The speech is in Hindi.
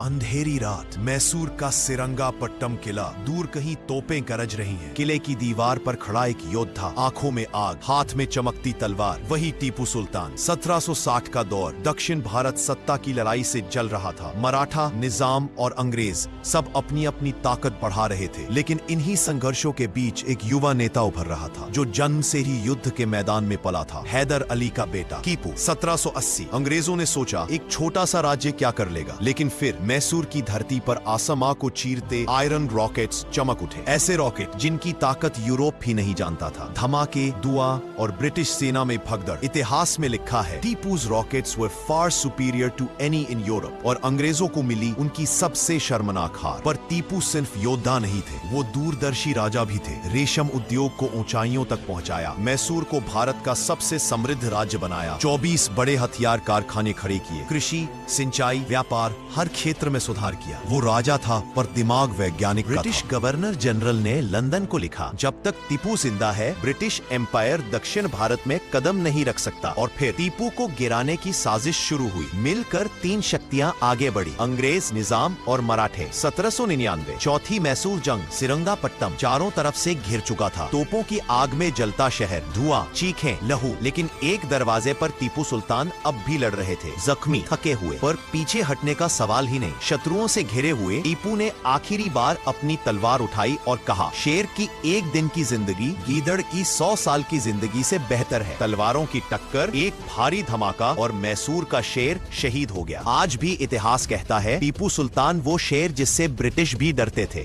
अंधेरी रात, मैसूर का सिरंगापट्टम किला, दूर कहीं तोपें गरज रही हैं। किले की दीवार पर खड़ा एक योद्धा, आंखों में आग, हाथ में चमकती तलवार, वही टीपू सुल्तान। 1760 का दौर, दक्षिण भारत सत्ता की लड़ाई से जल रहा था। मराठा, निजाम और अंग्रेज सब अपनी अपनी ताकत बढ़ा रहे थे, लेकिन इन्हीं संघर्षों के बीच एक युवा नेता उभर रहा था, जो जन्म से ही युद्ध के मैदान में पला था। हैदर अली का बेटा टीपू। 1780 अंग्रेजों ने सोचा एक छोटा सा राज्य क्या कर लेगा, लेकिन फिर मैसूर की धरती पर आसमां को चीरते आयरन रॉकेट्स चमक उठे। ऐसे रॉकेट जिनकी ताकत यूरोप भी नहीं जानता था। धमाके, धुआं और ब्रिटिश सेना में भगदड़। इतिहास में लिखा है, Tipu's rockets were far superior to any in Europe, और अंग्रेजों को मिली उनकी सबसे शर्मनाक हार। पर टीपू सिर्फ योद्धा नहीं थे, वो दूरदर्शी राजा भी थे। रेशम उद्योग को ऊंचाइयों तक पहुंचाया, मैसूर को भारत का सबसे समृद्ध राज्य बनाया। 24 बड़े हथियार कारखाने खड़े किए, कृषि, सिंचाई, व्यापार, हर क्षेत्र में सुधार किया। वो राजा था पर दिमाग वैज्ञानिक। ब्रिटिश गवर्नर जनरल ने लंदन को लिखा, जब तक टीपू जिंदा है ब्रिटिश एम्पायर दक्षिण भारत में कदम नहीं रख सकता। और फिर टीपू को गिराने की साजिश शुरू हुई। मिलकर 3 शक्तियां आगे बढ़ी, अंग्रेज, निजाम और मराठे। 1799 चौथी मैसूर जंग, सिरंगापट्टम चारों तरफ से घिर चुका था। तोपों की आग में जलता शहर, धुआं, चीखें, लहू। लेकिन एक दरवाजे पर टीपू सुल्तान अब भी लड़ रहे थे, जख्मी, थके हुए। पर पीछे हटने का सवाल ही नहीं। शत्रुओं से घिरे हुए टीपू ने आखिरी बार अपनी तलवार उठाई और कहा, शेर की एक दिन की जिंदगी गीदड़ की 100 साल की जिंदगी से बेहतर है। तलवारों की टक्कर, एक भारी धमाका और मैसूर का शेर शहीद हो गया। आज भी इतिहास कहता है, टीपू सुल्तान वो शेर जिससे ब्रिटिश भी डरते थे।